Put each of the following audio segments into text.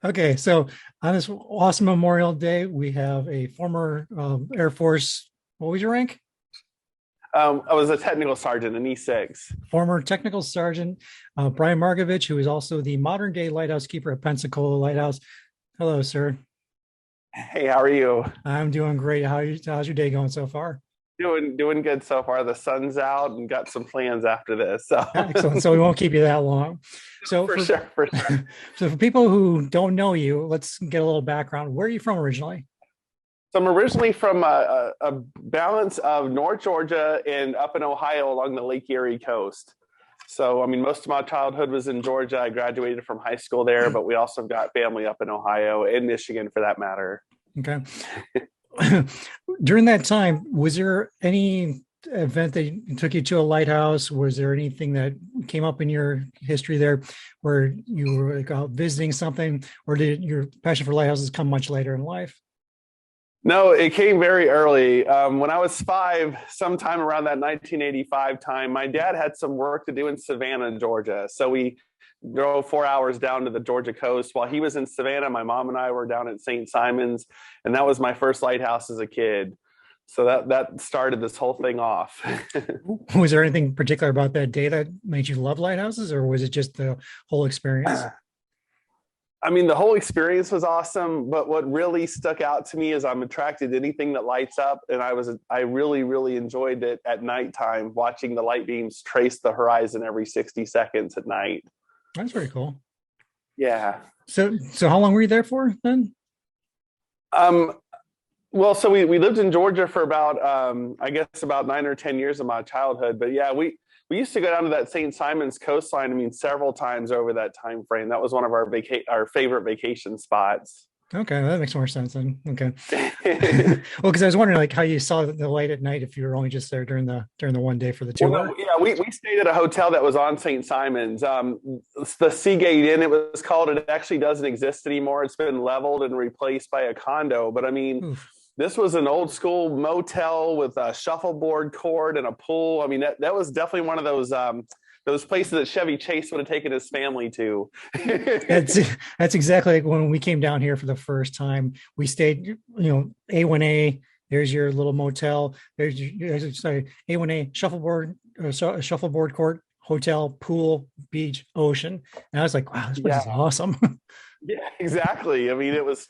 Okay, so on this awesome Memorial Day, we have a former Air Force. What was your rank? I was a technical sergeant in E6. Former technical sergeant Brian Margavich, who is also the modern day lighthouse keeper at Pensacola Lighthouse. Hello, sir. Hey, how are you? I'm doing great. How's your day going so far? Doing good so far. The sun's out and got some plans after this. So Excellent. So we won't keep you that long. So for for sure, for sure. so for people who don't know you, let's get a little background. Where are you from originally? So I'm originally from a balance of North Georgia and up in Ohio along the Lake Erie coast. So, I mean, most of my childhood was in Georgia. I graduated from high school there, but we also got family up in Ohio and Michigan for that matter. Okay. During that time, was there any event that took you to a lighthouse? Was there anything that came up in your history there where you were like out visiting something, or did your passion for lighthouses come much later in life? No, it came very early. When I was 5, sometime around that 1985 time, my dad had some work to do in Savannah, Georgia. So we drove 4 hours down to the Georgia coast. While he was in Savannah, my mom and I were down at St. Simon's, and that was my first lighthouse as a kid. So that started this whole thing off. Was there anything particular about that day that made you love lighthouses, or was it just the whole experience? I mean, the whole experience was awesome, but what really stuck out to me is I'm attracted to anything that lights up, and I really, really enjoyed it at nighttime, watching the light beams trace the horizon every 60 seconds at night. That's very cool. Yeah. So how long were you there for then? Um, well, so we lived in Georgia for about I guess about 9 or 10 years of my childhood, but yeah, we used to go down to that St. Simon's coastline. I mean, several times over that time frame. That was one of our favorite vacation spots. Okay, that makes more sense then. Okay. Well, because I was wondering like how you saw the light at night if you were only just there during the one day for the Well, tour. no, yeah, we stayed at a hotel that was on St. Simon's. The Seagate Inn, it was called. It actually doesn't exist anymore. It's been leveled and replaced by a condo. But I mean, Oof. this was an old school motel with a shuffleboard court and a pool. I mean, that was definitely one of those places that Chevy Chase would have taken his family to. That's that's exactly like when we came down here for the first time. We stayed, A1A. There's your little motel. Sorry, A1A shuffleboard, shuffleboard court, hotel, pool, beach, ocean. And I was like, wow, this place is Yeah. awesome. Yeah, exactly. I mean, it was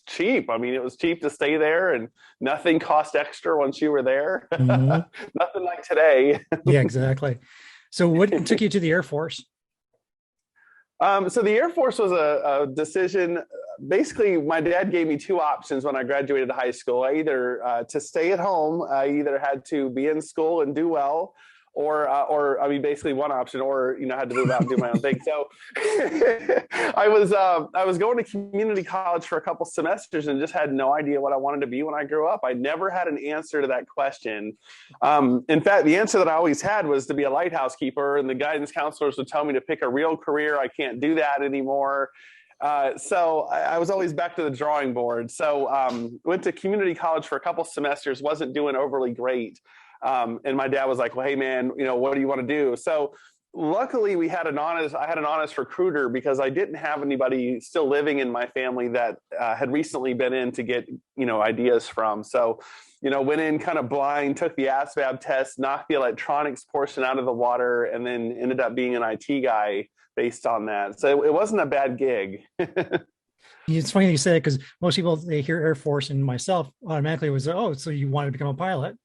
cheap. I mean, it was cheap to stay there, and nothing cost extra once you were there. Mhm. Nothing like today. Yeah, exactly. So, what took you to the Air Force? So the Air Force was a decision. Basically, my dad gave me two options when I graduated high school. I either to stay at home, I either had to be in school and do well, or I mean, basically one option, or had to move out and do my own thing. So I was going to community college for a couple semesters and just had no idea what I wanted to be when I grew up. I never had an answer to that question. In fact, the answer that I always had was to be a lighthouse keeper, and the guidance counselors would tell me to pick a real career. I can't do that anymore. So I was always back to the drawing board. So went to community college for a couple semesters, wasn't doing overly great. And my dad was like, well, hey man, what do you want to do? So luckily I had an honest recruiter, because I didn't have anybody still living in my family that had recently been in to get, ideas from. So, went in kind of blind, took the ASVAB test, knocked the electronics portion out of the water, and then ended up being an IT guy based on that. So it wasn't a bad gig. It's funny that you say it because most people they hear Air Force and myself automatically was, oh, so you want to become a pilot?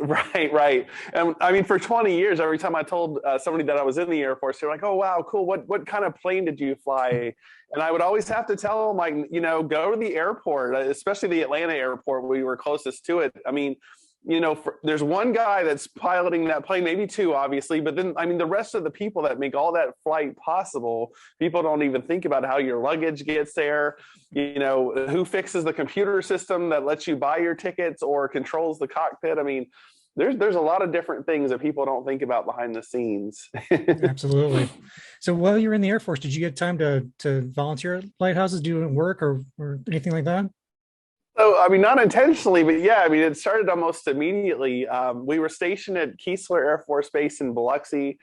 Right, right. And I mean, for 20 years, every time I told somebody that I was in the Air Force, they're like, "Oh, wow, cool. What kind of plane did you fly?" And I would always have to tell them, like, go to the airport, especially the Atlanta airport where we were closest to it. I mean, there's one guy that's piloting that plane, maybe two, obviously, but then I mean, the rest of the people that make all that flight possible, people don't even think about how your luggage gets there. Who fixes the computer system that lets you buy your tickets or controls the cockpit. I mean, there's a lot of different things that people don't think about behind the scenes. Absolutely. So while you were in the Air Force, did you get time to volunteer at lighthouses, doing work or anything like that? So, I mean, not intentionally, but yeah, I mean, it started almost immediately. We were stationed at Keesler Air Force Base in Biloxi.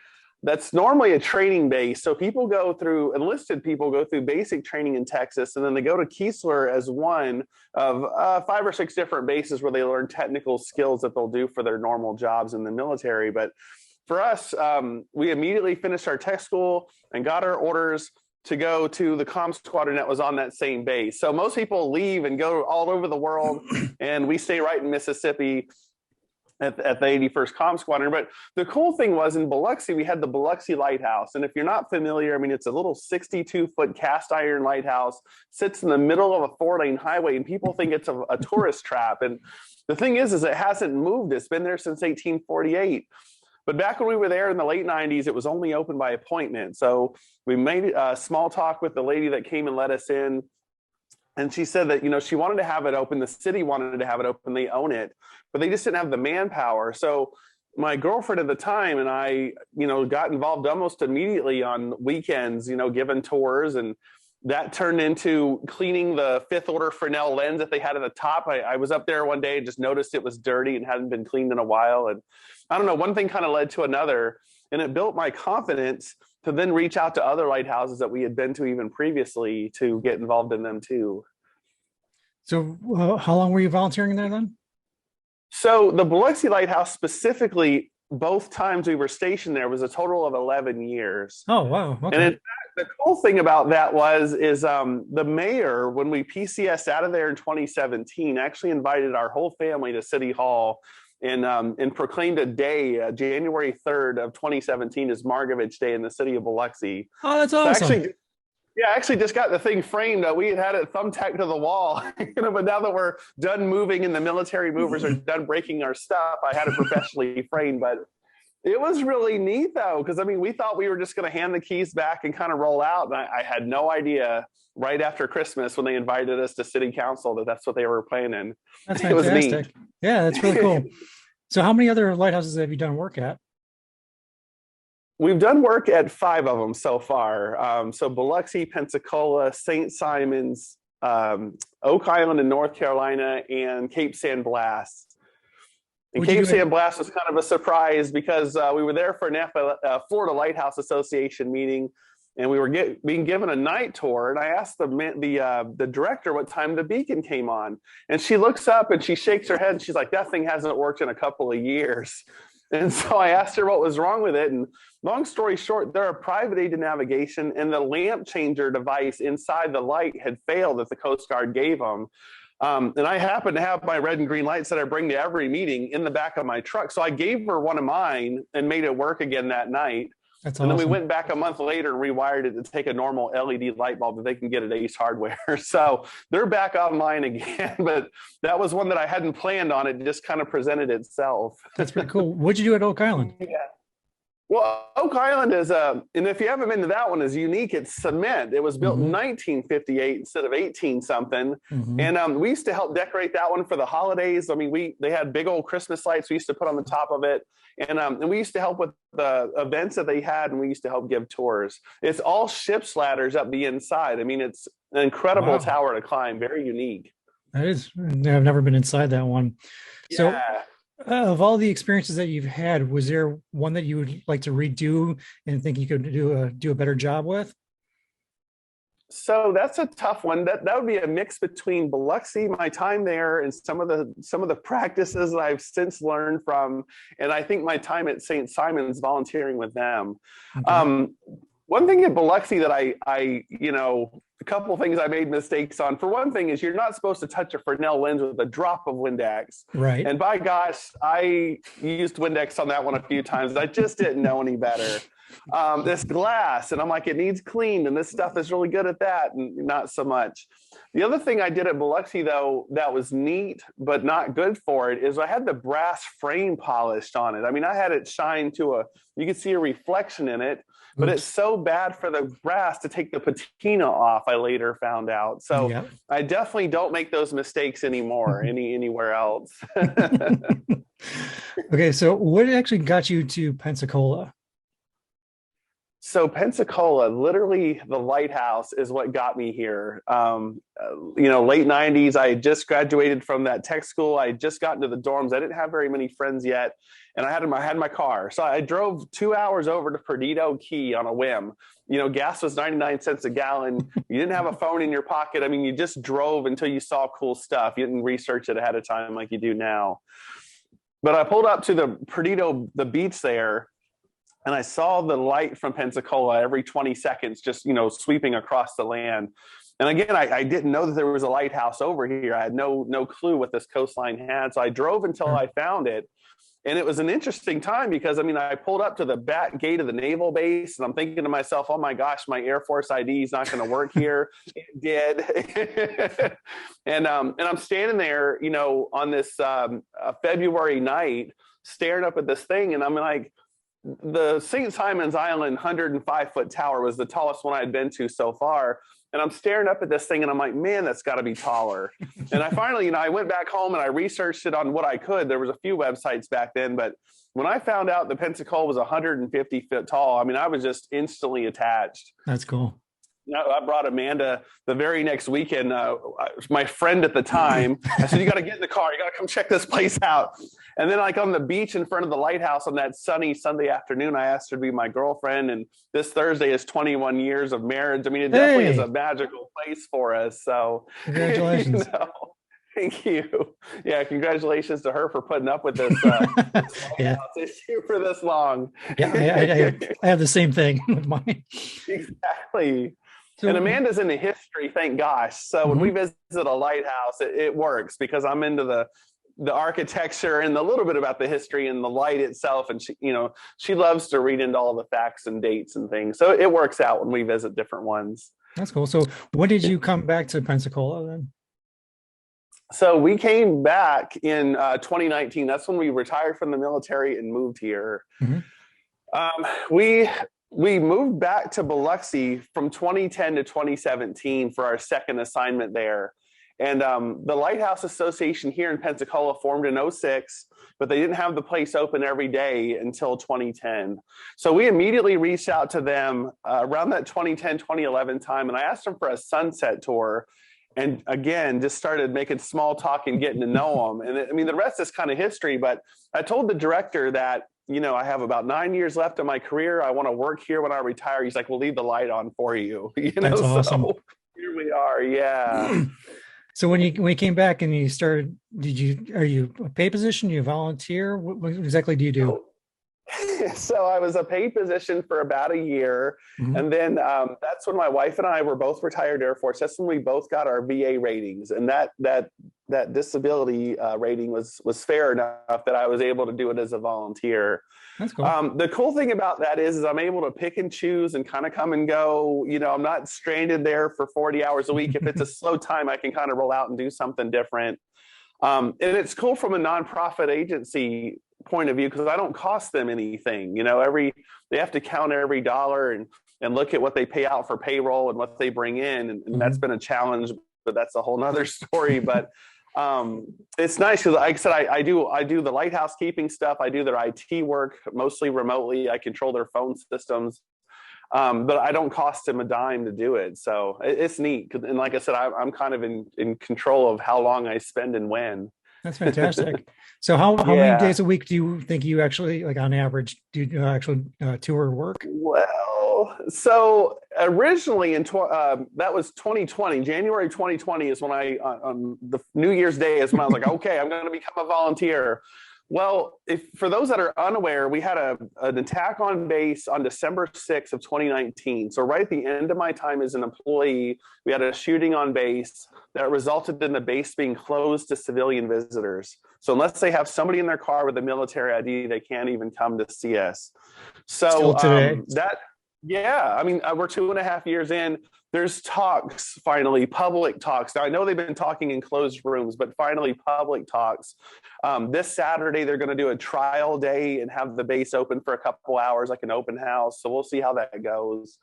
that's normally a training base. So enlisted people go through basic training in Texas, and then they go to Keesler as one of 5 or 6 different bases where they learn technical skills that they'll do for their normal jobs in the military. But for us, we immediately finished our tech school and got our orders to go to the comm squadron that was on that same base. So most people leave and go all over the world, and we stay right in Mississippi at the 81st Comm Squadron. But the cool thing was in Biloxi, we had the Biloxi Lighthouse. And if you're not familiar, I mean, it's a little 62-foot cast iron lighthouse, sits in the middle of a 4-lane highway, and people think it's a tourist trap. And the thing is it hasn't moved. It's been there since 1848. But back when we were there in the late 90s, it was only open by appointment. So we made a small talk with the lady that came and let us in. And she said that, she wanted to have it open. The city wanted to have it open. They own it, but they just didn't have the manpower. So my girlfriend at the time and I, got involved almost immediately on weekends, giving tours. And that turned into cleaning the 5th order Fresnel lens that they had at the top. I was up there one day and just noticed it was dirty and hadn't been cleaned in a while. And I don't know, one thing kind of led to another, and it built my confidence to then reach out to other lighthouses that we had been to even previously to get involved in them too. So how long were you volunteering there then? So the Biloxi Lighthouse specifically, both times we were stationed there was a total of 11 years. Oh, wow. Okay. And in fact, the cool thing about that is the mayor, when we PCS'd out of there in 2017, actually invited our whole family to City Hall and proclaimed a day, January 3rd of 2017 as Margavich Day in the city of Biloxi. Oh, that's awesome. So I actually just got the thing framed. We had it thumbtacked to the wall, but now that we're done moving and the military movers are done breaking our stuff, I had it professionally framed. But it was really neat though, because we thought we were just going to hand the keys back and kind of roll out. And I had no idea right after Christmas when they invited us to city council that's what they were planning. That's fantastic. It was neat. Yeah, that's really cool. So how many other lighthouses have you done work at? We've done work at 5 of them so far. So Biloxi, Pensacola, St. Simons, Oak Island in North Carolina, and Cape San Blas. And Cape San Blas was kind of a surprise because we were there for a Florida Lighthouse Association meeting, and we were being given a night tour. And I asked the director what time the beacon came on, and she looks up and she shakes her head and she's like, "That thing hasn't worked in a couple of years." And so I asked her what was wrong with it. And long story short, they're a private aid to navigation, and the lamp changer device inside the light had failed that the Coast Guard gave them. And I happen to have my red and green lights that I bring to every meeting in the back of my truck. So I gave her one of mine and made it work again that night. That's and awesome. Then we went back a month later and rewired it to take a normal LED light bulb that they can get at Ace Hardware. So they're back online again, but that was one that I hadn't planned on. It just kind of presented itself. That's pretty cool. What'd you do at Oak Island? Yeah. Well, Oak Island is and if you haven't been to that one, is unique. It's cement. It was built in 1958 instead of 18 something. And we used to help decorate that one for the holidays. They had big old Christmas lights we used to put on the top of it. And we used to help with the events that they had, and we used to help give tours. It's all ship's ladders up the inside. It's an incredible tower to climb, very unique. That is. I've never been inside that one. So of all the experiences that you've had, was there one that you would like to redo and think you could do a better job with? So that's a tough one. That would be a mix between Biloxi, my time there, and some of the practices that I've since learned from, and I think my time at St. Simons volunteering with them. Okay. One thing at Biloxi that I a couple of things I made mistakes on. For one thing is you're not supposed to touch a Fresnel lens with a drop of Windex. Right. And by gosh, I used Windex on that one a few times. I just didn't know any better. This glass, and I'm like, it needs cleaned, and this stuff is really good at that, and not so much. The other thing I did at Biloxi, though, that was neat but not good for it, is I had the brass frame polished on it. I had it shine to you could see a reflection in it, but it's so bad for the brass to take the patina off, I later found out. So I definitely don't make those mistakes anymore anywhere else. Okay, so what actually got you to Pensacola? So Pensacola, literally the lighthouse is what got me here. Late 90s, I had just graduated from that tech school. I had just gotten to the dorms. I didn't have very many friends yet. And I had my car. So I drove 2 hours over to Perdido Key on a whim. Gas was 99 cents a gallon. You didn't have a phone in your pocket. I mean, you just drove until you saw cool stuff. You didn't research it ahead of time like you do now. But I pulled up to the beach there, and I saw the light from Pensacola every 20 seconds, just, sweeping across the land. And again, I didn't know that there was a lighthouse over here. I had no clue what this coastline had. So I drove until I found it. And it was an interesting time because, I pulled up to the back gate of the naval base, and I'm thinking to myself, oh my gosh, my Air Force ID is not going to work here. It did. and I'm standing there, on this February night, staring up at this thing. And I'm like, the St. Simon's Island 105-foot tower was the tallest one I had been to so far. And I'm staring up at this thing and I'm like, man, that's got to be taller. And I finally, I went back home and I researched it on what I could. There was a few websites back then, but when I found out the Pensacola was 150 feet tall, I was just instantly attached. That's cool. I brought Amanda the very next weekend. My friend at the time, I said, you got to get in the car. You got to come check this place out. And then on the beach in front of the lighthouse on that sunny Sunday afternoon, I asked her to be my girlfriend. And this Thursday is 21 years of marriage. It definitely is a magical place for us. So congratulations. Thank you. Yeah, congratulations to her for putting up with this issue for this long. Yeah, I have the same thing with mine. Exactly. So, and Amanda's into history, thank gosh. So when we visit a lighthouse, it works because I'm into the architecture and a little bit about the history and the light itself. And she loves to read into all the facts and dates and things. So it works out when we visit different ones. That's cool. So when did you come back to Pensacola then? So we came back in 2019. That's when we retired from the military and moved here. We moved back to Biloxi from 2010 to 2017 for our second assignment there. And the Lighthouse Association here in Pensacola formed in 2006, but they didn't have the place open every day until 2010. So we immediately reached out to them around that 2010, 2011 time, and I asked them for a sunset tour. And again, just started making small talk and getting to know them. And the rest is kind of history, but I told the director that, I have about 9 years left of my career. I want to work here when I retire. He's like, we'll leave the light on for you. That's awesome. So here we are. Yeah. So when you came back and you started, are you a pay position? Do you volunteer? What exactly do you do? So I was a paid position for about a year. And then that's when my wife and I were both retired Air Force. That's when we both got our VA ratings. And that disability rating was fair enough that I was able to do it as a volunteer. That's cool. The cool thing about that is I'm able to pick and choose and kind of come and go. I'm not stranded there for 40 hours a week. If it's a slow time, I can kind of roll out and do something different. And it's cool from a nonprofit agency point of view because I don't cost them anything. They have to count every dollar and look at what they pay out for payroll and what they bring in. And that's been a challenge, but that's a whole nother story. But it's nice because, like I said, I do the lighthouse keeping stuff. I do their IT work mostly remotely. I control their phone systems, but I don't cost them a dime to do it. So it's neat. And like I said, I'm kind of in control of how long I spend and when. That's fantastic. So how many days a week do you think you actually, like on average, do you actually tour work? Well, so originally that was 2020, January 2020 is when on the New Year's Day is when I was like, okay, I'm going to become a volunteer. Well, for those that are unaware, we had an attack on base on December 6th of 2019. So right at the end of my time as an employee, we had a shooting on base that resulted in the base being closed to civilian visitors. So unless they have somebody in their car with a military ID, they can't even come to see us. So we're 2.5 years in. there's talks, finally, public talks. Now, I know they've been talking in closed rooms, but finally public talks. This Saturday, they're going to do a trial day and have the base open for a couple hours, like an open house. So we'll see how that goes.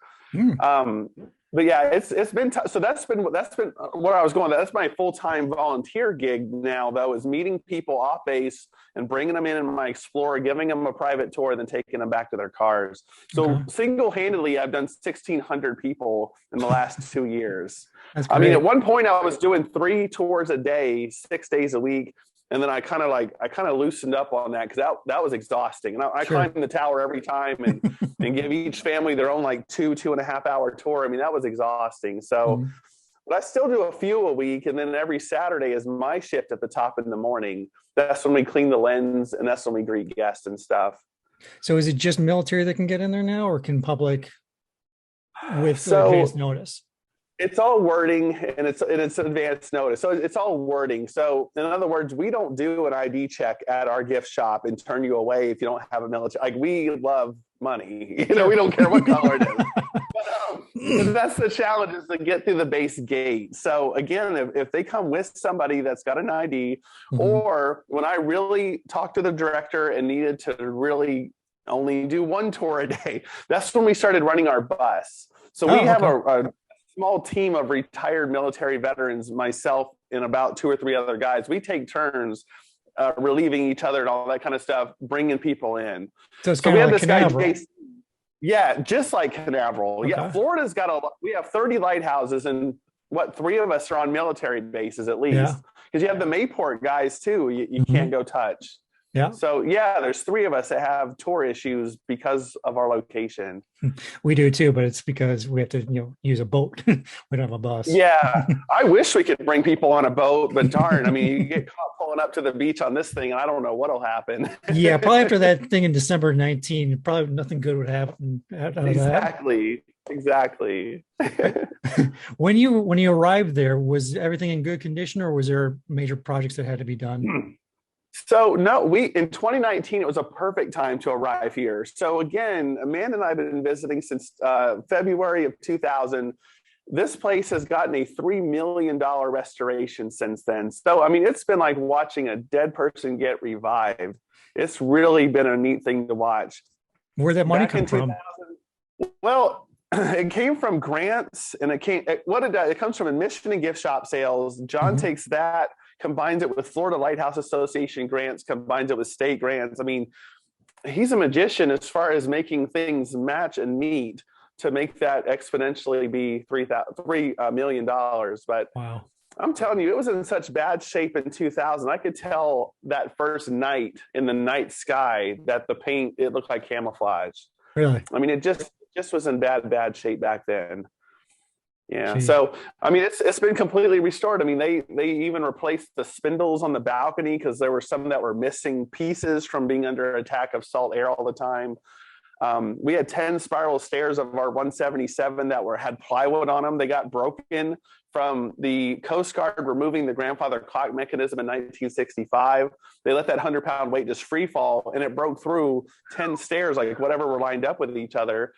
But yeah, it's been so that's been what I was going. That's my full-time volunteer gig now, though, is meeting people off base and bringing them in my Explorer, giving them a private tour, and then taking them back to their cars. So single-handedly, I've done 1,600 people in the last 2 years. I mean, at one point, I was doing 3 tours a day, 6 days a week. And then I kind of loosened up on that because that was exhausting. And I climbed the tower every time and give each family their own like 2.5 hour tour. I mean, that was exhausting. So, but I still do a few a week. And then every Saturday is my shift at the top in the morning. That's when we clean the lens and that's when we greet guests and stuff. So is it just military that can get in there now, or can public with advance notice? It's all wording and it's advanced notice. So it's all wording. So in other words, we don't do an ID check at our gift shop and turn you away if you don't have a military. Like, we love money, we don't care what color it is. But that's the challenge, is to get through the base gate. So again, if they come with somebody that's got an ID, or when I really talked to the director and needed to really only do 1 tour a day, that's when we started running our bus. So we have a small team of retired military veterans, myself and about 2 or 3 other guys. We take turns relieving each other and all that kind of stuff, bringing people in. So it's kind of like Canaveral. Yeah, just like Canaveral. Yeah, Florida's got we have 30 lighthouses, and 3 of us are on military bases at least. Because you have the Mayport guys too. You can't go touch. Yeah. So yeah, there's 3 of us that have tour issues because of our location. We do too, but it's because we have to, use a boat. We don't have a bus. Yeah. I wish we could bring people on a boat, but darn, I mean, you get caught pulling up to the beach on this thing, and I don't know what'll happen. Yeah, probably after that thing in December 19, probably nothing good would happen out of Exactly. When you arrived there, was everything in good condition, or was there major projects that had to be done? So no, in 2019, it was a perfect time to arrive here. So again, Amanda and I have been visiting since February of 2000. This place has gotten a $3 million restoration since then. So, I mean, it's been like watching a dead person get revived. It's really been a neat thing to watch. Where'd that money come from? Well, it came from grants, and it comes from admission and gift shop sales. John takes that, combines it with Florida Lighthouse Association grants, combines it with state grants. I mean, he's a magician as far as making things match and meet to make that exponentially be $3 million. But wow, I'm telling you, it was in such bad shape in 2000. I could tell that first night in the night sky that the paint, it looked like camouflage. Really? I mean, it just was in bad shape back then. Yeah. Jeez. So, I mean, it's been completely restored. I mean, they even replaced the spindles on the balcony because there were some that were missing pieces from being under attack of salt air all the time. We had 10 spiral stairs of our 177 that had plywood on them. They got broken from the Coast Guard removing the grandfather clock mechanism in 1965. They let that 100-pound weight just free fall, and it broke through 10 stairs, like whatever were lined up with each other.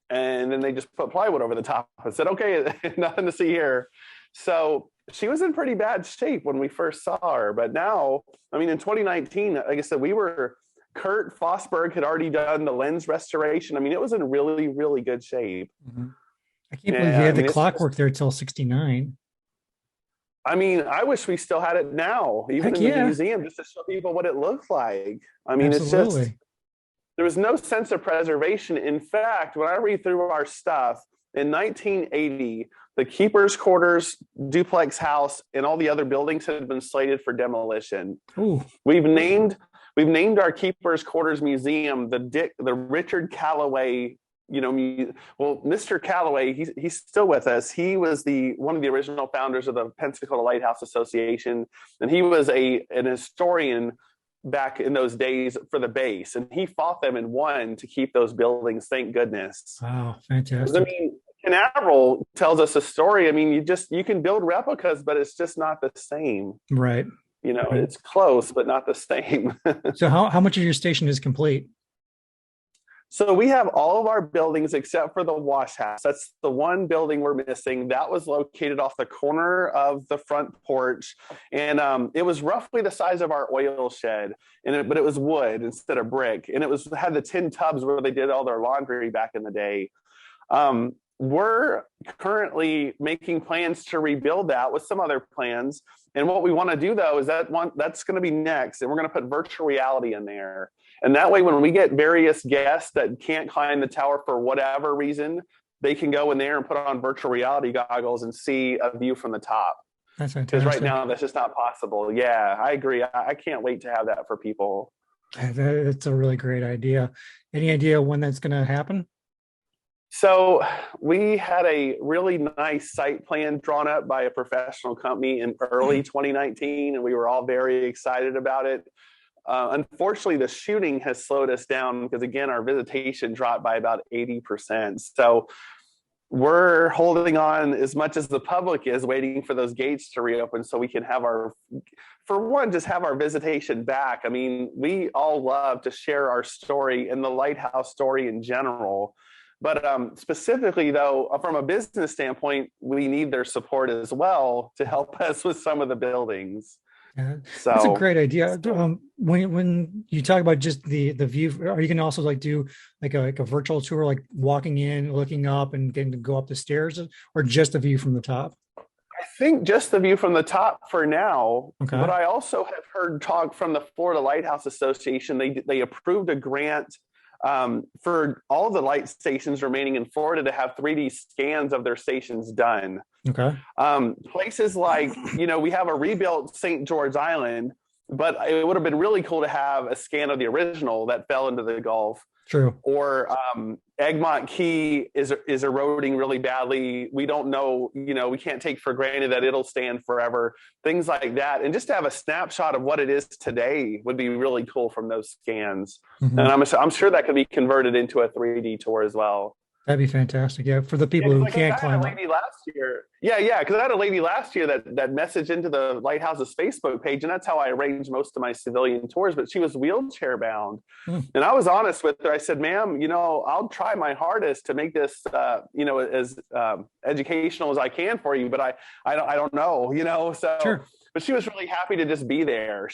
And then they just put plywood over the top and said, okay, nothing to see here. So she was in pretty bad shape when we first saw her. But now, I mean, in 2019, like I said, Kurt Fosberg had already done the lens restoration. I mean, it was in really, really good shape. Mm-hmm. I can't believe you had the clockwork there till 69. I mean, I wish we still had it now, even in the museum, just to show people what it looks like. I mean, Absolutely. It's just... There was no sense of preservation. In fact, when I read through our stuff, in 1980, the keeper's quarters, duplex house, and all the other buildings had been slated for demolition. Ooh. We've named our keeper's quarters museum the Richard Callaway. Mr. Callaway, he's still with us. He was one of the original founders of the Pensacola Lighthouse Association, and he was an historian back in those days for the base, and he fought them and won to keep those buildings. Thank goodness. Wow, fantastic. I mean, Canaveral tells us a story. I mean, you can build replicas, but it's just not the same. Right. Right. It's close, but not the same. So how much of your station is complete? So we have all of our buildings except for the wash house. That's the one building we're missing. That was located off the corner of the front porch. And it was roughly the size of our oil shed, but it was wood instead of brick. And it had the tin tubs where they did all their laundry back in the day. We're currently making plans to rebuild that with some other plans. And what we want to do, though, is that's going to be next. And we're going to put virtual reality in there. And that way, when we get various guests that can't climb the tower for whatever reason, they can go in there and put on virtual reality goggles and see a view from the top. That's fantastic. Because right now, that's just not possible. Yeah, I agree. I can't wait to have that for people. That's a really great idea. Any idea when that's going to happen? So we had a really nice site plan drawn up by a professional company in early 2019, and we were all very excited about it. Unfortunately, the shooting has slowed us down because, again, our visitation dropped by about 80%. So we're holding on as much as the public is, waiting for those gates to reopen so we can have just have our visitation back. I mean, we all love to share our story and the lighthouse story in general. But specifically, though, from a business standpoint, we need their support as well to help us with some of the buildings. Yeah, that's a great idea. When you talk about just the view, are you going to also like do like a virtual tour, like walking in, looking up, and getting to go up the stairs, or just the view from the top? I think just the view from the top for now. Okay. But I also have heard talk from the Florida Lighthouse Association. They approved a grant for all the light stations remaining in Florida to have 3D scans of their stations done. Okay. Places like, we have a rebuilt St. George Island, but it would have been really cool to have a scan of the original that fell into the Gulf. True. Or Egmont Key is eroding really badly. We don't know, we can't take for granted that it'll stand forever. Things like that. And just to have a snapshot of what it is today would be really cool from those scans. Mm-hmm. And I'm sure that could be converted into a 3D tour as well. That'd be fantastic. Yeah, for the people who can't climb up. Because I had a lady last year that messaged into the Lighthouse's Facebook page, and that's how I arrange most of my civilian tours, but she was wheelchair bound. And I was honest with her. I said, ma'am, I'll try my hardest to make this, as educational as I can for you, but I don't know, so. Sure. But she was really happy to just be there.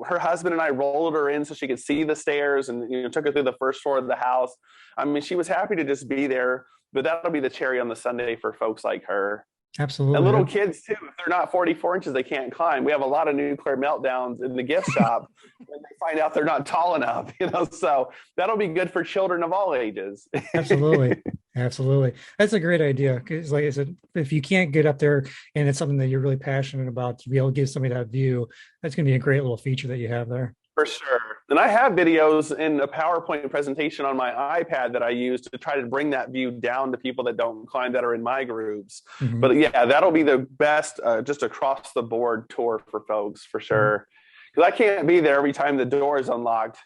Her husband and I rolled her in so she could see the stairs, and took her through the first floor of the house. I mean, she was happy to just be there, but that'll be the cherry on the sundae for folks like her. Absolutely. And little kids too. If they're not 44 inches, they can't climb. We have a lot of nuclear meltdowns in the gift shop when they find out they're not tall enough, so that'll be good for children of all ages. Absolutely. Absolutely. That's a great idea. Because like I said, if you can't get up there and it's something that you're really passionate about, to be able to give somebody that view, that's going to be a great little feature that you have there. For sure. And I have videos in a PowerPoint presentation on my iPad that I use to try to bring that view down to people that don't climb that are in my groups. Mm-hmm. But yeah, that'll be the best just across the board tour for folks for sure. Because I can't be there every time the door is unlocked.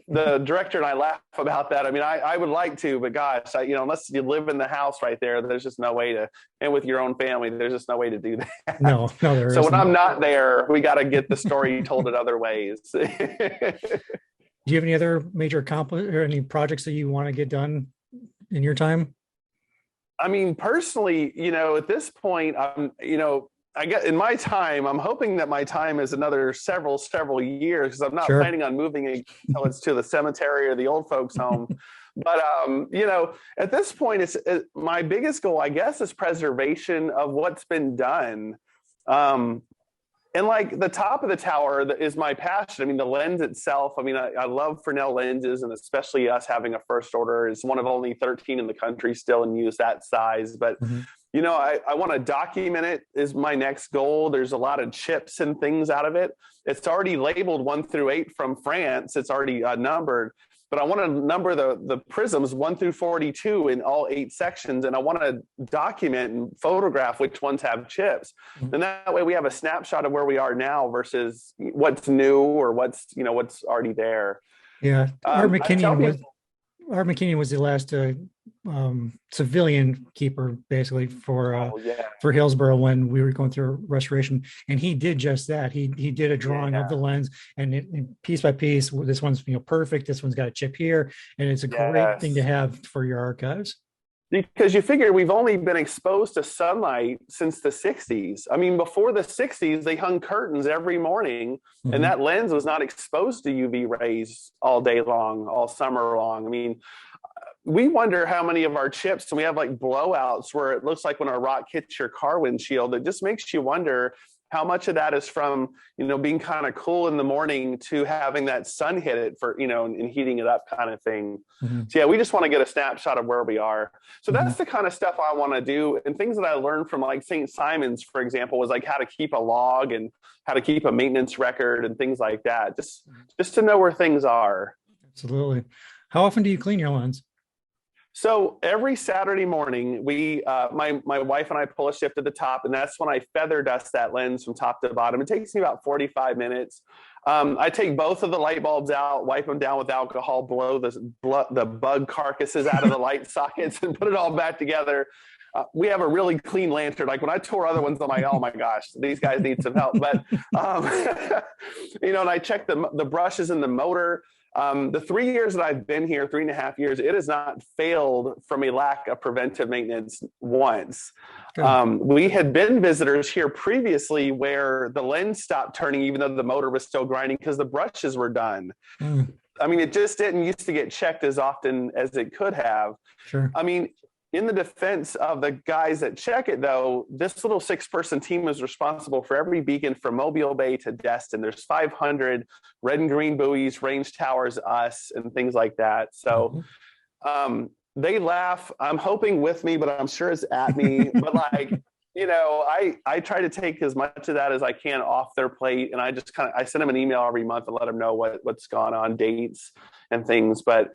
The director and I laugh about that. I mean, I would like to, but gosh, unless you live in the house right there, there's just no way to, and with your own family, there's just no way to do that. No, there isn't. So when I'm not there, we got to get the story told in other ways. Do you have any other major or any projects that you want to get done in your time? I mean, personally, at this point, I guess in my time, I'm hoping that my time is another several years, because I'm not planning on moving until it's to the cemetery or the old folks home. But, at this point, my biggest goal, I guess, is preservation of what's been done. And like the top of the tower is my passion. I mean, the lens itself, I love Fresnel lenses, and especially us having a first order. It's one of only 13 in the country still and use that size. But I want to document it is my next goal. There's a lot of chips and things out of it. It's already labeled 1 through 8 from France. It's already numbered, but I want to number the prisms 1 through 42 in all 8 sections. And I want to document and photograph which ones have chips. And that way we have a snapshot of where we are now versus what's new or what's already there. Yeah. Art McKinney was the last civilian keeper basically Oh yeah, for Hillsborough when we were going through restoration, and he did just that. He did a drawing of yeah, the lens, and piece by piece, this one's perfect. This one's got a chip here, and it's a great thing to yes. have for your archives. Because you figure we've only been exposed to sunlight since the 60s. I mean, before the 60s, they hung curtains every morning, and Mm-hmm. that lens was not exposed to UV rays all day long, all summer long. I mean, we wonder how many of our chips, and we have like blowouts where it looks like when a rock hits your car windshield. It just makes you wonder how much of that is from, being kind of cool in the morning to having that sun hit it for, and heating it up kind of thing. Mm-hmm. So yeah, we just want to get a snapshot of where we are. So Mm-hmm. that's the kind of stuff I want to do. And things that I learned from like St. Simon's, for example, was like how to keep a log and how to keep a maintenance record and things like that. Just to know where things are. Absolutely. How often do you clean your lens? So every Saturday morning, my wife and I pull a shift at the top, and that's when I feather dust that lens from top to bottom. It takes me about 45 minutes. I take both of the light bulbs out, wipe them down with alcohol, blow the bug carcasses out of the light sockets, and put it all back together. We have a really clean lantern. Like when I tore other ones, I'm like, oh my gosh, these guys need some help. But and I check the brushes and the motor. The 3 years that I've been here, 3.5 years, it has not failed from a lack of preventive maintenance once. We had been visitors here previously where the lens stopped turning, even though the motor was still grinding because the brushes were done. Mm, I mean, it just didn't used to get checked as often as it could have. sure. I mean, in the defense of the guys that check it, though, this little 6-person team is responsible for every beacon from Mobile Bay to Destin. There's 500 red and green buoys, range towers, us, and things like that. So they laugh. I'm hoping with me, but I'm sure it's at me. But like, I try to take as much of that as I can off their plate, and I send them an email every month and let them know what's gone on, dates and things. But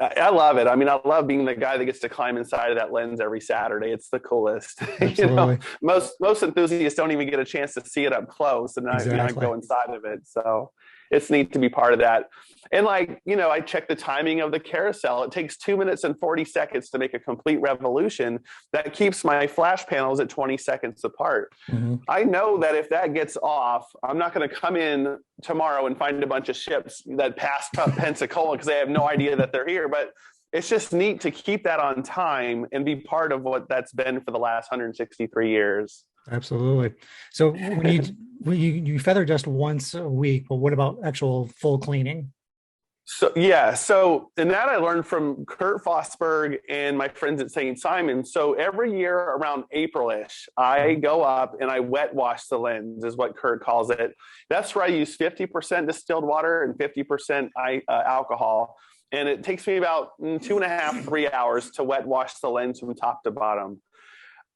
I love it. I mean, I love being the guy that gets to climb inside of that lens every Saturday. It's the coolest. Absolutely. Most enthusiasts don't even get a chance to see it up close, and I Exactly. go inside of it. So it's neat to be part of that. And I check the timing of the carousel. It takes 2 minutes and 40 seconds to make a complete revolution. That keeps my flash panels at 20 seconds apart. Mm-hmm. I know that if that gets off, I'm not going to come in tomorrow and find a bunch of ships that passed Pensacola because I have no idea that they're here. But it's just neat to keep that on time and be part of what that's been for the last 163 years. Absolutely. So when you feather dust once a week, but what about actual full cleaning? So yeah, and that I learned from Kurt Fosberg and my friends at St. Simon. So every year around April-ish, I go up and I wet wash the lens, is what Kurt calls it. That's where I use 50% distilled water and 50% alcohol. And it takes me about 2.5, 3 hours to wet wash the lens from top to bottom.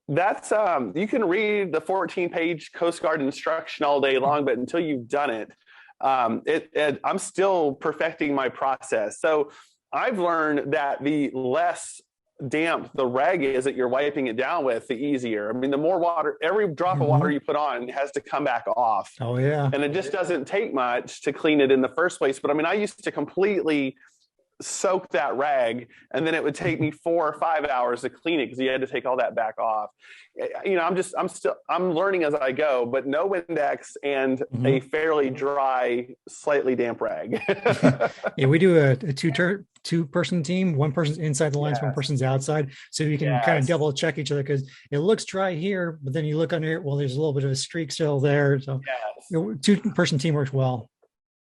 That's you can read the 14-page Coast Guard instruction all day long, but until you've done it, I'm still perfecting my process. So I've learned that the less damp the rag is that you're wiping it down with, the easier. I mean, the more water, every drop of water you put on has to come back off. Oh yeah. And it just doesn't take much to clean it in the first place. But I mean, I used to completely soak that rag, and then it would take me 4 or 5 hours to clean it because you had to take all that back off. I'm learning as I go, but no Windex and a fairly dry, slightly damp rag. Yeah, we do a two-person team. One person's inside the lens, one person's outside, so you can kind of double check each other because it looks dry here, but then you look under it. Well, there's a little bit of a streak still there. So two-person team works well.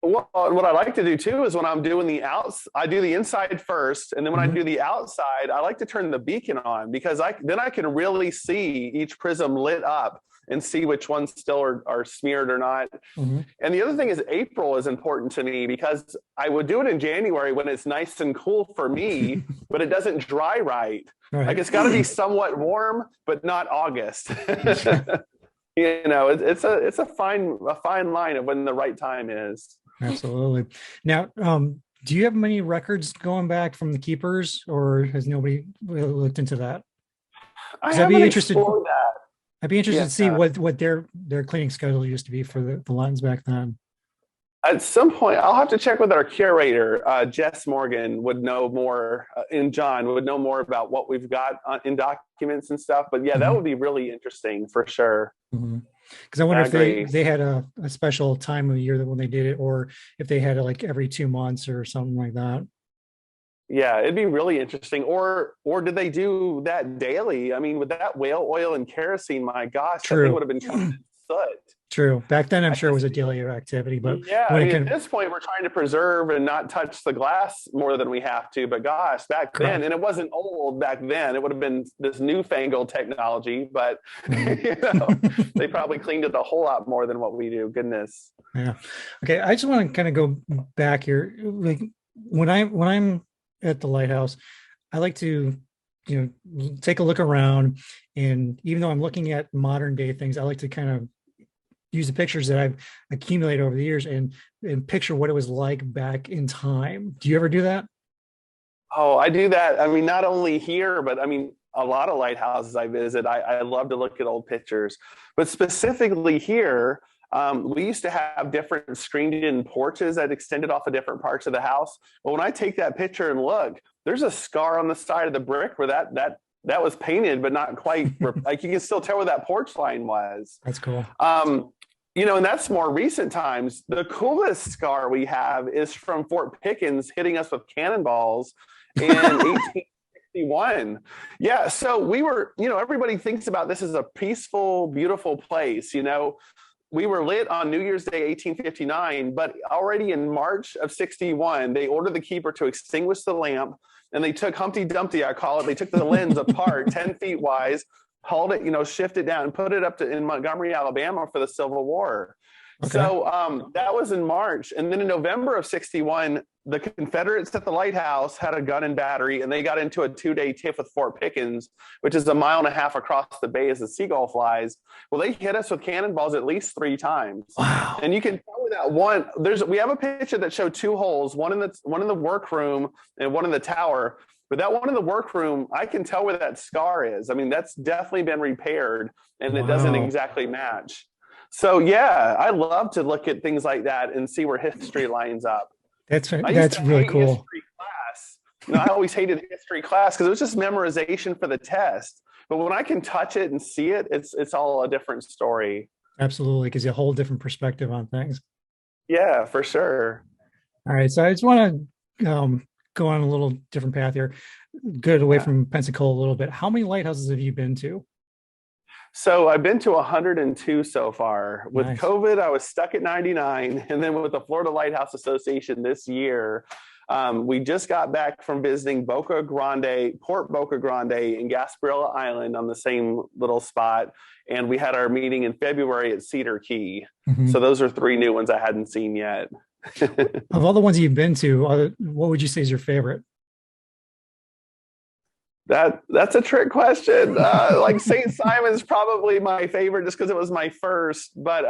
Well, what I like to do too is when I'm doing I do the inside first, and then when I do the outside, I like to turn the beacon on because then I can really see each prism lit up and see which ones still are smeared or not. And the other thing is April is important to me because I would do it in January when it's nice and cool for me, but it doesn't dry right. Like it's got to be somewhat warm, but not August. It's a fine line of when the right time is. Absolutely. Now, do you have many records going back from the keepers, or has nobody really looked into that? I'd be interested. I'd be interested to see what their cleaning schedule used to be for the lens back then. At some point, I'll have to check with our curator. Jess Morgan would know more, and John would know more about what we've got in documents and stuff. But yeah, that would be really interesting for sure. Because I wonder I if they agree. they had a special time of year that when they did it, or if they had it like every 2 months or something like that. Yeah, it'd be really interesting. Or did they do that daily? I mean, with that whale oil and kerosene, my gosh, that thing would True. have been covered in soot. True. Back then, I'm I sure it was just a daily activity, but Yeah, I when it mean, at can, this point, we're trying to preserve and not touch the glass more than we have to. But gosh, back then, correct. and it wasn't old back then, it would have been this newfangled technology. But Mhm. they probably cleaned it a whole lot more than what we do. Goodness. Yeah. Okay. I just want to kind of go back here. Like when I'm at the lighthouse, I like to, take a look around. And even though I'm looking at modern day things, I like to kind of use the pictures that I've accumulated over the years and picture what it was like back in time. Do you ever do that? Oh, I do that. I mean, not only here, but I mean, a lot of lighthouses I visit. I love to look at old pictures, but specifically here, we used to have different screened-in porches that extended off of different parts of the house. But when I take that picture and look, there's a scar on the side of the brick where that was painted, but not quite like you can still tell where that porch line was. That's cool. Um, and that's more recent times. The coolest scar we have is from Fort Pickens hitting us with cannonballs in 1861. Yeah, so we were, everybody thinks about this as a peaceful, beautiful place. We were lit on New Year's Day, 1859, but already in March of 61, they ordered the keeper to extinguish the lamp, and they took Humpty Dumpty, I call it. They took the lens apart 10 feet wide, hauled it, shifted down, and put it up in Montgomery, Alabama for the Civil War. Okay. So that was in March. And then in November of 61, the Confederates at the lighthouse had a gun and battery, and they got into a 2-day tiff with Fort Pickens, which is a mile and a half across the bay as the seagull flies. Well, they hit us with cannonballs at least 3 times. Wow. And you can tell that we have a picture that showed two holes, one in the workroom and one in the tower. But that one in the workroom, I can tell where that scar is. I mean, that's definitely been repaired, and it doesn't Wow. exactly match. So yeah, I love to look at things like that and see where history lines up. That's I used that's to really hate cool. history class. I always hated history class because it was just memorization for the test. But when I can touch it and see it, it's all a different story. Absolutely, gives you a whole different perspective on things. Yeah, for sure. All right, so I just want to go on a little different path here, get away Yeah. from Pensacola a little bit. How many lighthouses have you been to? So I've been to 102 so far. With Nice. COVID, I was stuck at 99. And then with the Florida Lighthouse Association this year, we just got back from visiting Port Boca Grande, and Gasparilla Island on the same little spot. And we had our meeting in February at Cedar Key. So Mhm. those are three new ones I hadn't seen yet. Of all the ones you've been to, what would you say is your favorite? That's a trick question. Like St. Simon's probably my favorite just because it was my first. But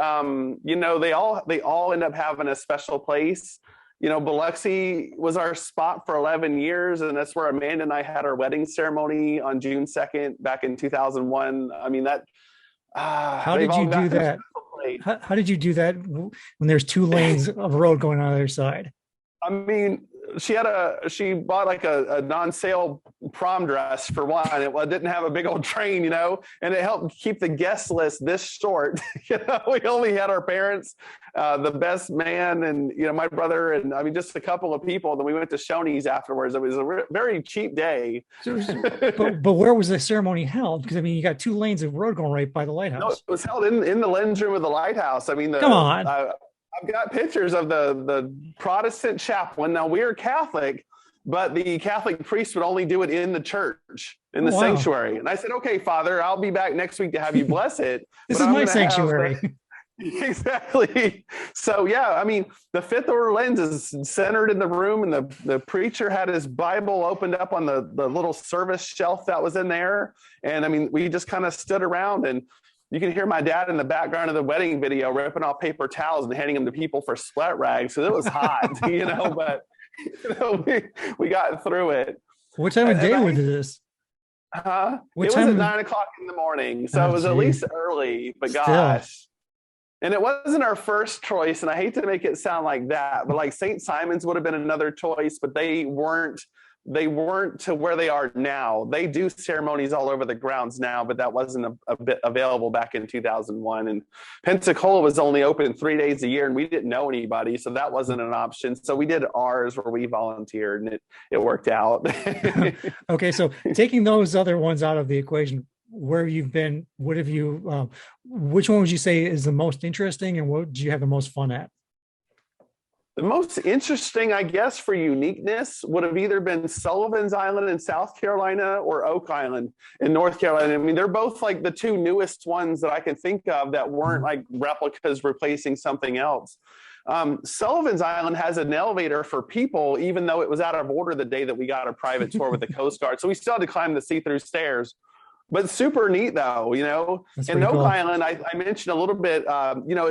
they all end up having a special place. Biloxi was our spot for 11 years, and that's where Amanda and I had our wedding ceremony on June 2nd back in 2001. I mean that How they've did all you do got their that? special place. How did you do that when there's two lanes of road going on either side? I mean, she bought like a non-sale prom dress for one. It didn't have a big old train, and it helped keep the guest list this short. We only had our parents, the best man, and my brother, and I mean just a couple of people. And then we went to Shoney's afterwards. It was a very cheap day. So, but where was the ceremony held? Because I mean, you got two lanes of road going right by the No, it lighthouse. was held in the lens room of the lighthouse. I mean, Come on. I've got pictures of the Protestant chaplain. Now we're Catholic, but the Catholic priest would only do it in the church, in Oh, the wow. sanctuary. And I said, "Okay, Father, I'll be back next week to have you bless it, This but is I'm my going to have sanctuary. exactly." So yeah, I mean, the fifth order lens is centered in the room, and the preacher had his Bible opened up on the little service shelf that was in there, and I mean, we just kind of stood around and. You can hear my dad in the background of the wedding video ripping off paper towels and handing them to people for sweat rags. So it was hot, but we got through it. What time of And day I, was this? What it was at time? 9 o'clock in the morning. So Oh, it was at least geez. early, but Still. gosh. And it wasn't our first choice, and I hate to make it sound like that, but like St. Simon's would have been another choice, but they weren't to where they are now. They do ceremonies all over the grounds now, but that wasn't a bit available back in 2001. And Pensacola was only open 3 days a year, and we didn't know anybody, so that wasn't an option. So we did ours where we volunteered, and it worked out. Okay, so taking those other ones out of the equation, where you've been, what have you, which one would you say is the most interesting, and what do you have the most fun at? The most interesting, I guess, for uniqueness would have either been Sullivan's Island in South Carolina or Oak Island in North Carolina. I mean, they're both like the two newest ones that I can think of that weren't like replicas replacing something else. Sullivan's Island has an elevator for people, even though it was out of order the day that we got a private tour with the Coast Guard. So we still had to climb the see-through stairs. But super neat, though, In Oak Island, I mentioned a little bit,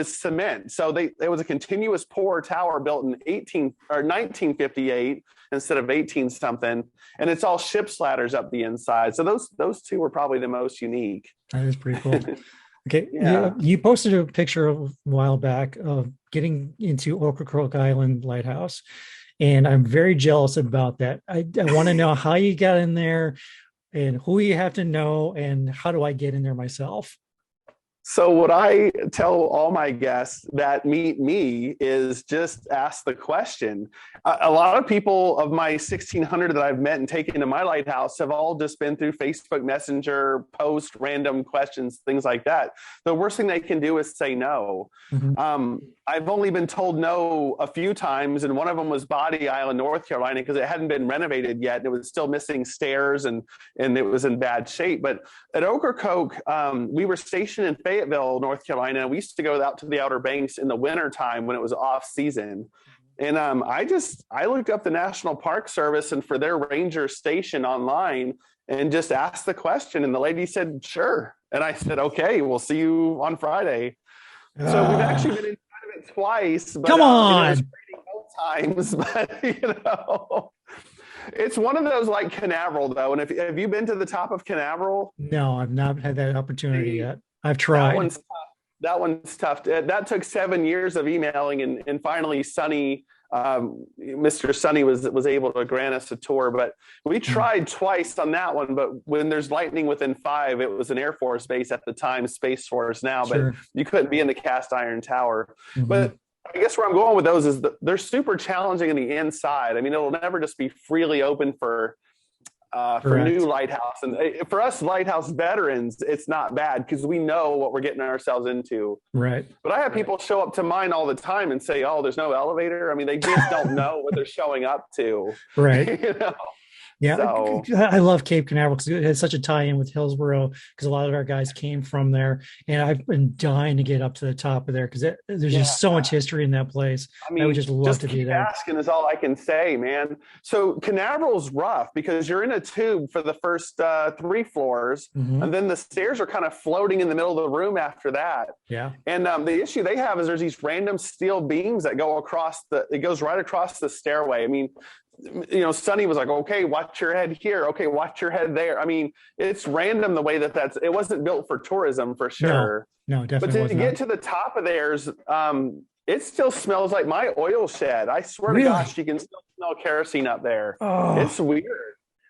is cement. So there was a continuous pour tower built in 1958 instead of 18 something, and it's all ship's ladders up the inside. So those two were probably the most unique. That is pretty cool. Okay, Yeah. you posted a picture a while back of getting into Ocracoke Island Lighthouse, and I'm very jealous about that. I want to know how you got in there, and who you have to know, and how do I get in there myself? So what I tell all my guests that meet me is just ask the question. A lot of people of my 1,600 that I've met and taken to my lighthouse have all just been through Facebook Messenger, post random questions, things like that. The worst thing they can do is say no. Mm-hmm. I've only been told no a few times, and one of them was Body Island, North Carolina, because it hadn't been renovated yet. It was still missing stairs, and it was in bad shape. But at Ocracoke, we were stationed in Fayetteville, North Carolina. We used to go out to the Outer Banks in the wintertime when it was off season. And I looked up the National Park Service and for their ranger station online and just asked the question. And the lady said, sure. And I said, okay, we'll see you on Friday. So we've actually been inside of it twice. But, Come on. Both times, but it's one of those like Canaveral though. And have you been to the top of Canaveral? No, I've not had that opportunity yet. I've tried. That one's tough. That took 7 years of emailing, and finally Sonny, Mr. Sonny was able to grant us a tour. But we tried twice on that one. But when there's lightning within 5, it was an Air Force base at the time, Space Force now, Sure. But you couldn't be in the cast iron tower. Mm-hmm. But I guess where I'm going with those is that they're super challenging in the inside. I mean, it'll never just be freely open for new lighthouse, and for us lighthouse veterans, it's not bad because we know what we're getting ourselves into. Right. But I have people show up to mine all the time and say, "Oh, there's no elevator." I mean, they just don't know what they're showing up to. Right. Yeah, So, I love Cape Canaveral because it has such a tie-in with Hillsborough, because a lot of our guys came from there, and I've been dying to get up to the top of there because there's just so much history in that place. I mean, I would just love to be there. Asking is all I can say, man. So Canaveral's rough because you're in a tube for the first 3 floors, Mm-hmm. and then the stairs are kind of floating in the middle of the room after that. Yeah. And the issue they have is there's these random steel beams that go across it goes right across the stairway. I mean, Sonny was like, okay, watch your head here. Okay, watch your head there. I mean, it's random the way it wasn't built for tourism for sure. No, definitely. But to get to the top of theirs, it still smells like my oil shed. I swear to gosh, you can still smell kerosene up there. Oh. It's weird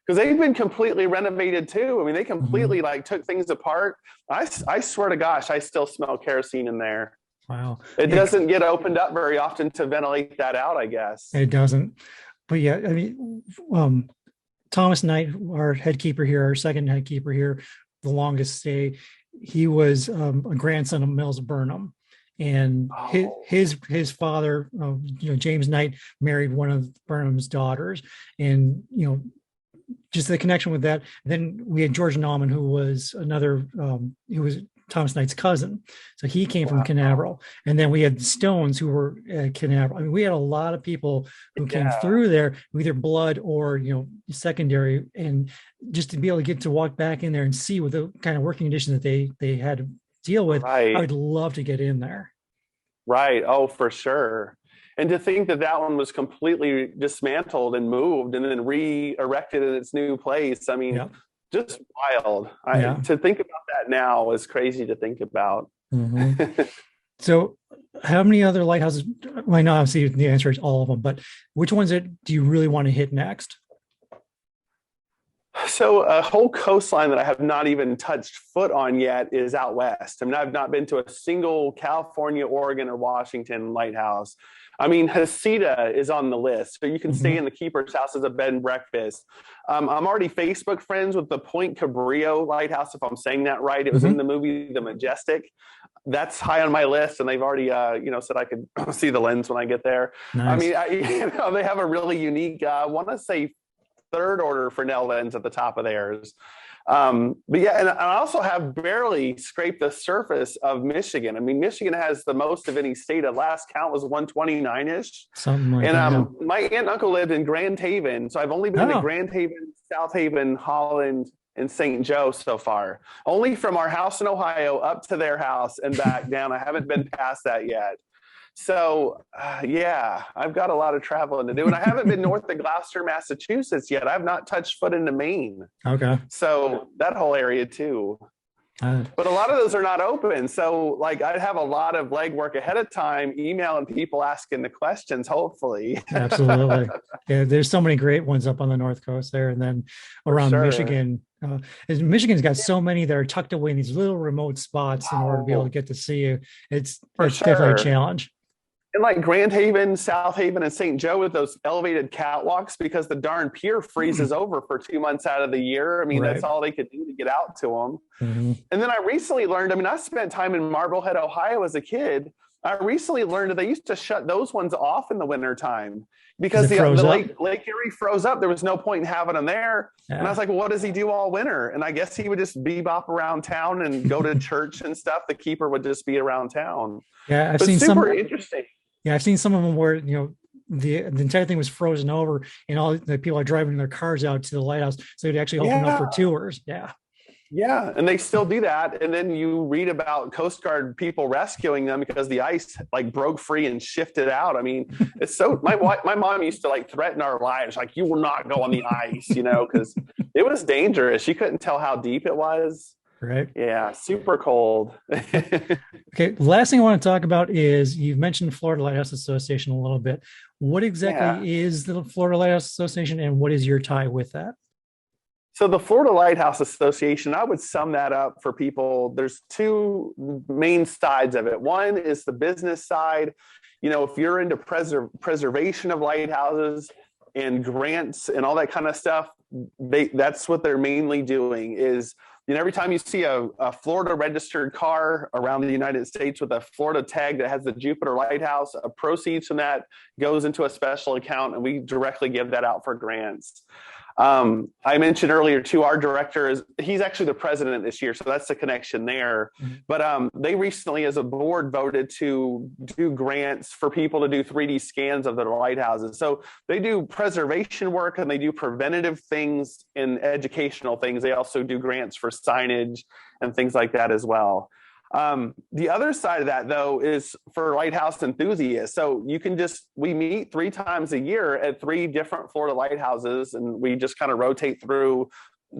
because they've been completely renovated too. I mean, they completely took things apart. I swear to gosh, I still smell kerosene in there. Wow. It doesn't get opened up very often to ventilate that out, I guess. It doesn't. But yeah, I mean, Thomas Knight, our head keeper here, our second head keeper here, the longest stay, he was a grandson of Mills Burnham. And his father, James Knight, married one of Burnham's daughters. And, just the connection with that. Then we had George Nauman, who was who was Thomas Knight's cousin. So he came from Canaveral. And then we had the Stones, who were at Canaveral. I mean, we had a lot of people who came through there, either blood or, secondary. And just to be able to get to walk back in there and see what the kind of working conditions that they had to deal with, I would love to get in there. Right. Oh, for sure. And to think that one was completely dismantled and moved and then re-erected in its new place. I mean, just wild. To think about that now is crazy to think about. Mm-hmm. So, how many other lighthouses? Well, I know obviously the answer is all of them, but which ones do you really want to hit next? So a whole coastline that I have not even touched foot on yet is out west. I mean, I've not been to a single California, Oregon, or Washington lighthouse. I mean, Hasita is on the list, but you can stay Hmm. in the keeper's house as a bed and breakfast. I'm already Facebook friends with the Point Cabrillo Lighthouse, if I'm saying that right. It was in Hmm. the movie The Majestic. That's high on my list, and they've already, said I could see the lens when I get there. I Nice. mean, they have a really unique, I want to say third order Fresnel lens at the top of theirs. But yeah, and I also have barely scraped the surface of Michigan. I mean, Michigan has the most of any state. At last count was 129-ish. Something like And that. Yeah. my aunt and uncle lived in Grand Haven. So I've only been to Oh, Grand Haven, South Haven, Holland, and St. Joe so far. Only from our house in Ohio up to their house and back down. I haven't been past that yet. So, yeah, I've got a lot of traveling to do. And I haven't been north of Gloucester, Massachusetts yet. I've not touched foot into Maine. okay. So, that whole area too. Uh, But a lot of those are not open. So, like, I'd have a lot of legwork ahead of time, emailing people asking the questions, hopefully. Absolutely. Yeah, there's so many great ones up on the North Coast there. And then For around sure. Michigan, Michigan's got so many that are tucked away in these little remote spots in order to be able to Oh, get to see you. for It's definitely a sure. challenge. And like Grand Haven, South Haven, and St. Joe with those elevated catwalks because the darn pier freezes over for 2 months out of the year. I mean, that's Right. all they could do to get out to them. Hmm. And then I recently learned, I mean, I spent time in Marblehead, Ohio as a kid. I recently learned that they used to shut those ones off in the wintertime Because because it the froze up. Lake Erie froze up. There was no point in having them there. And I Yeah. was like, well, what does he do all winter? And I guess he would just bebop around town and go to church and stuff. The keeper would just be around town. Yeah. But super interesting. Yeah, I've seen some of them where, the entire thing was frozen over and all the people are driving their cars out to the lighthouse. So they'd actually open up for Yeah. tours. Yeah. Yeah, and they still do that. And then you read about Coast Guard people rescuing them because the ice like broke free and shifted out. I mean, it's so my mom used to like threaten our lives, like you will not go on the ice, because it was dangerous. She couldn't tell how deep it was. Right. Yeah, super cold. Okay. Last thing I want to talk about is you've mentioned Florida Lighthouse Association a little bit. What Yeah. exactly is the Florida Lighthouse Association and what is your tie with that? So the Florida Lighthouse Association, I would sum that up for people. There's two main sides of it. One is the business side. If you're into preservation of lighthouses and grants and all that kind of stuff, that's what they're mainly doing is, every time you see a Florida registered car around the United States with a Florida tag that has the Jupiter Lighthouse, a proceeds from that goes into a special account and we directly give that out for grants. I mentioned earlier too, our director he's actually the president this year. So that's the connection there. Mhm. But they recently as a board voted to do grants for people to do 3D scans of their lighthouses. So they do preservation work and they do preventative things and educational things. They also do grants for signage and things like that as well. The other side of that, though, is for lighthouse enthusiasts. So we meet 3 times a year at 3 different Florida lighthouses, and we just kind of rotate through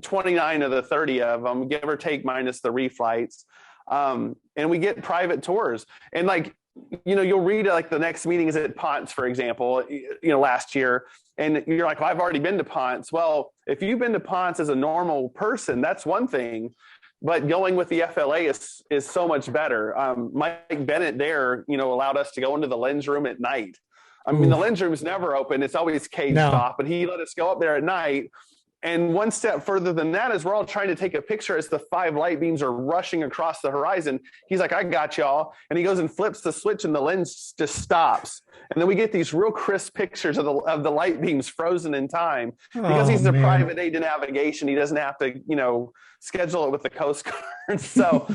29 of the 30 of them, give or take, minus the reflights. And we get private tours. And you'll read like the next meeting is at Ponce, for example, last year. And you're like, well, I've already been to Ponce. Well, if you've been to Ponce as a normal person, that's one thing. But going with the FLA is so much better. Mike Bennett there, allowed us to go into the lens room at night. I mean, the Oof. lens room is never open. It's always caged No. off, but he let us go up there at night. And one step further than that is we're all trying to take a picture as the 5 light beams are rushing across the horizon. He's like, I got y'all. And he goes and flips the switch and the lens just stops. And then we get these real crisp pictures of the light beams frozen in time because Oh he's a man. private aid to navigation. He doesn't have to, schedule it with the Coast Guard. So,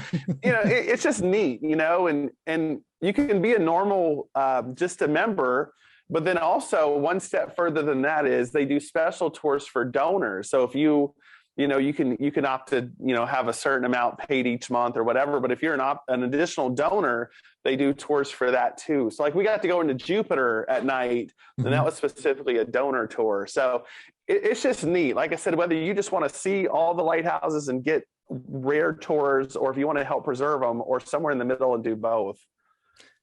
it's just neat, and you can be a normal, just a member. But then also one step further than that is they do special tours for donors. So if you can opt to, have a certain amount paid each month or whatever. But if you're an additional donor, they do tours for that too. So like we got to go into Jupiter at night, and that Mhm. was specifically a donor tour. So it's just neat. Like I said, whether you just want to see all the lighthouses and get rare tours, or if you want to help preserve them, or somewhere in the middle and do both.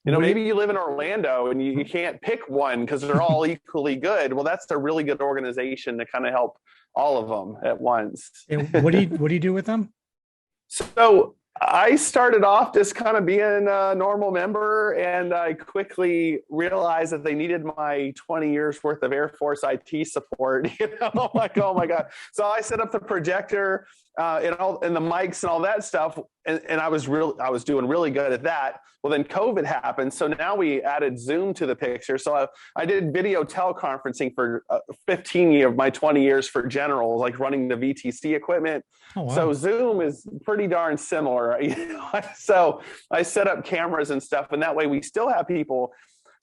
You know, What do maybe you live in Orlando and you can't pick one because they're all equally good. Well, that's a really good organization to kind of help all of them at once. and what do you do with them? So I started off just kind of being a normal member, and I quickly realized that they needed my 20 years worth of Air Force IT support. You know, like, oh my God. So I set up the projector and the mics and all that stuff. And I was doing really good at that. Well, then COVID happened. So now we added Zoom to the picture. So I did video teleconferencing for 15 of my 20 years for generals, like running the VTC equipment. Oh, wow. So Zoom is pretty darn similar. You know? So I set up cameras and stuff, and that way we still have people.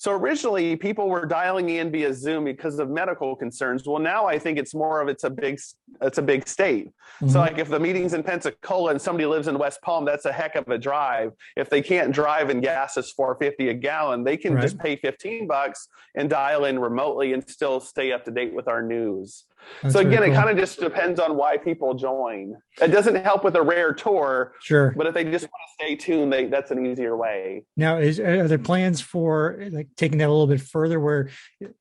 So originally people were dialing in via Zoom because of medical concerns. Well, now I think it's more of it's a big state. Mm-hmm. So like if the meeting's in Pensacola and somebody lives in West Palm, that's a heck of a drive. If they can't drive and gas is $4.50 a gallon, they can just pay $15 and dial in remotely and still stay up to date with our news. That's so again, cool. It kind of just depends on why people join. It doesn't help with a rare tour, sure, but if they just want to stay tuned, that's an easier way. Now, are there plans for like taking that a little bit further, where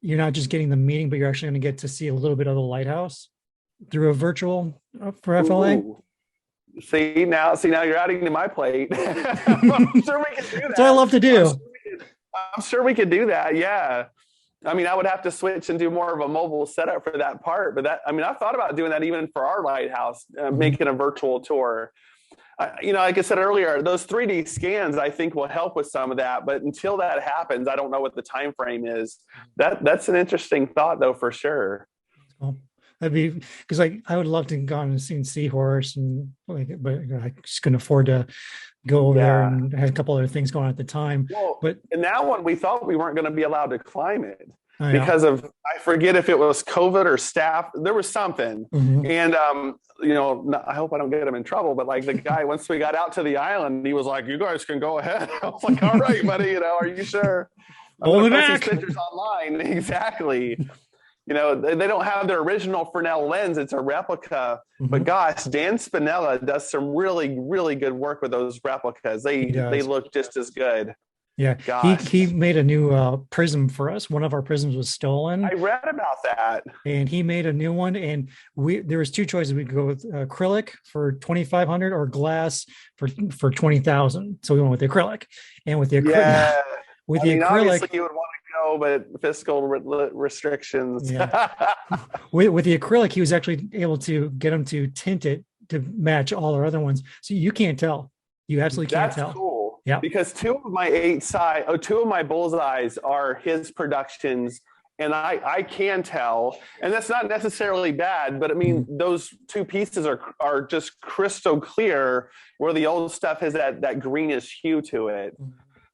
you're not just getting the meeting, but you're actually going to get to see a little bit of the lighthouse through a virtual for FLA? Ooh. See now you're adding to my plate. I'm sure we can do that. That's what I love to do. I'm sure we could do that. Yeah. I mean, I would have to switch and do more of a mobile setup for that part, but I've thought about doing that even for our lighthouse, making a virtual tour. Like I said earlier, those 3D scans I think will help with some of that, but until that happens, I don't know what the time frame is. That's an interesting thought, though, for sure. Cool. That'd be because I would love to go and see Seahorse, but I just couldn't afford to go over there, and had a couple other things going on at the time. Well, but in that one, we thought we weren't going to be allowed to climb it because of, I forget if it was COVID or staff. There was something. Mm-hmm. And, I hope I don't get him in trouble, but like the guy, once we got out to the island, he was like, "You guys can go ahead." I was like, "All right, buddy, are you sure?" Hold me back. Pictures online. Exactly. They don't have their original Fresnel lens. It's a replica. Mm-hmm. But gosh, Dan Spinella does some really, really good work with those replicas. They look just as good. Yeah, he made a new prism for us. One of our prisms was stolen. I read about that. And he made a new one. And there was two choices. We could go with acrylic for $2,500 or glass for $20,000. So we went with the acrylic. And with the acrylic, acrylic, obviously you would want to go, but fiscal restrictions. Yeah. with the acrylic, he was actually able to get him to tint it to match all our other ones. So you can't tell. You absolutely can't tell. That's cool. Yeah. Because two of my bullseyes are his productions, and I can tell, and that's not necessarily bad, but I mean, those two pieces are just crystal clear, where the old stuff has that greenish hue to it.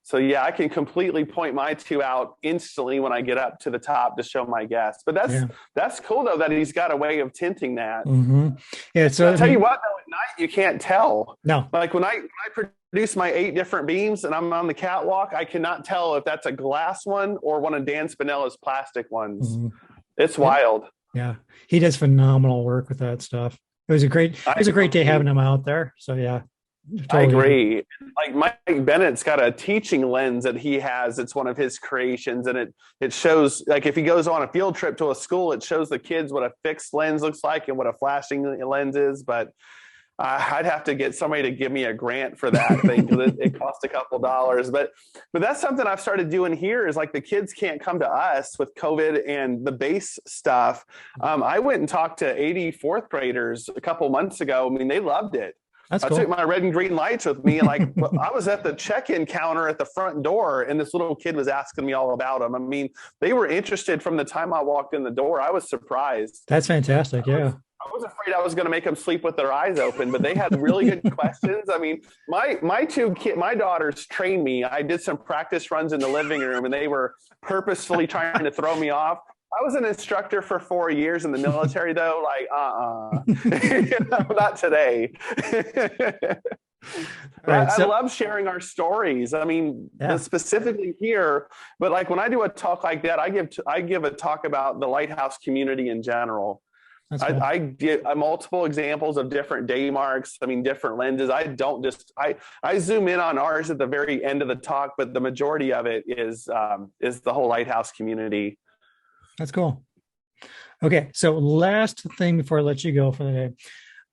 So yeah, I can completely point my two out instantly when I get up to the top to show my guests. But that's cool though, that he's got a way of tinting that. Mm-hmm. Yeah. So I'll tell you what, though, at night you can't tell. No. Like when I produce my 8 different beams and I'm on the catwalk, I cannot tell if that's a glass one or one of Dan Spinella's plastic ones. Mm-hmm. It's wild. Yeah, he does phenomenal work with that stuff. It was a great day having him out there. So yeah. Totally. I agree. Like Mike Bennett's got a teaching lens that he has. It's one of his creations, and it shows, like if he goes on a field trip to a school, it shows the kids what a fixed lens looks like and what a flashing lens is. But I'd have to get somebody to give me a grant for that thing because it costs a couple dollars. But that's something I've started doing here is like the kids can't come to us with COVID and the base stuff. I went and talked to 80 fourth graders a couple months ago. I mean, they loved it. That's I cool. took my red and green lights with me, and I was at the check-in counter at the front door, and this little kid was asking me all about them. I mean, they were interested from the time I walked in the door. I was surprised. That's fantastic. Yeah. I was afraid I was going to make them sleep with their eyes open, but they had really good questions. I mean, my daughters trained me. I did some practice runs in the living room, and they were purposefully trying to throw me off. I was an instructor for 4 years in the military, though. Not today. Right, I love sharing our stories. I mean, specifically here, but like when I do a talk like that, I give a talk about the lighthouse community in general. That's cool. I get multiple examples of different day marks. I mean, different lenses. I don't just I zoom in on ours at the very end of the talk, but the majority of it is the whole lighthouse community. That's cool. Okay, so last thing before I let you go for the day.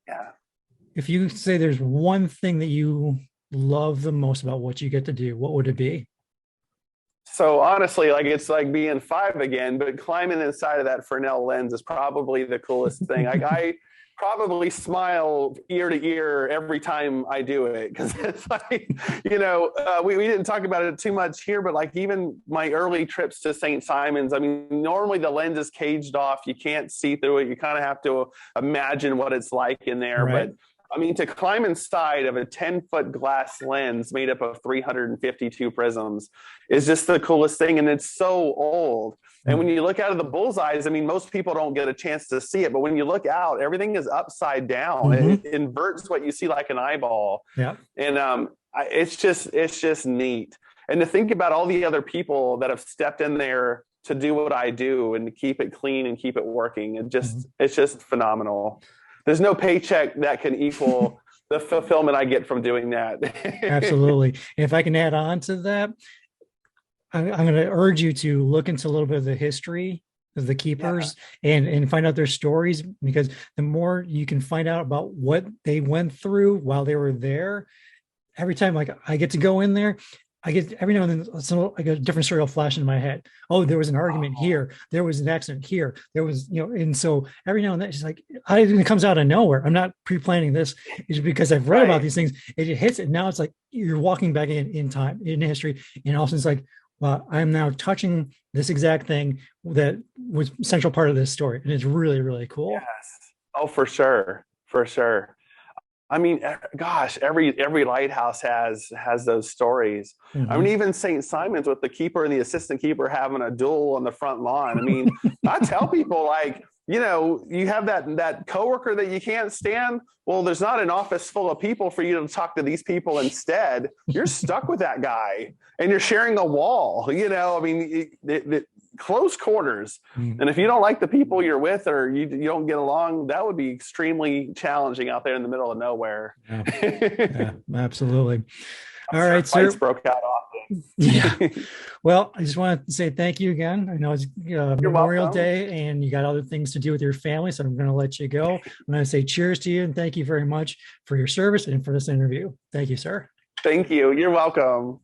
Yeah. If you say there's one thing that you love the most about what you get to do, what would it be? So honestly, like it's like being 5 again, but climbing inside of that Fresnel lens is probably the coolest thing. Like I probably smile ear to ear every time I do it, because it's like, we didn't talk about it too much here, but like even my early trips to St. Simon's, I mean, normally the lens is caged off. You can't see through it. You kind of have to imagine what it's like in there. Right. But I mean, to climb inside of a 10-foot glass lens made up of 352 prisms is just the coolest thing. And it's so old. And when you look out of the bullseyes, I mean, most people don't get a chance to see it, but when you look out, everything is upside down. It inverts what you see like an eyeball. Yeah. And it's just neat. And to think about all the other people that have stepped in there to do what I do and to keep it clean and keep it working, it's just phenomenal. There's no paycheck that can equal the fulfillment I get from doing that. Absolutely. If I can add on to that, I'm going to urge you to look into a little bit of the history of the keepers and find out their stories, because the more you can find out about what they went through while they were there, every time like I get to go in there, I get every now and then I get a different story will flash in my head. Oh, there was an argument here. There was an accident here. There was, and so every now and then it's like, it comes out of nowhere. I'm not pre-planning this. It's because I've read about these things. It hits it. Now it's like you're walking back in time, in history. And also it's like, well, I'm now touching this exact thing that was central part of this story. And it's really, really cool. Yes. Oh, for sure. For sure. I mean, gosh, every lighthouse has those stories. I mean, even St. Simon's with the keeper and the assistant keeper having a duel on the front lawn. I mean, I tell people like, you have that coworker that you can't stand. Well, there's not an office full of people for you to talk to these people instead. You're stuck with that guy and you're sharing a wall, I mean, close quarters. And if you don't like the people you're with or you don't get along, that would be extremely challenging out there in the middle of nowhere. Yeah, absolutely. All right, sir. Fights broke out often. Yeah. Well, I just want to say thank you again. I know it's Memorial Day and you got other things to do with your family, so I'm going to let you go. I'm going to say cheers to you and thank you very much for your service and for this interview. Thank you, sir. Thank you. You're welcome.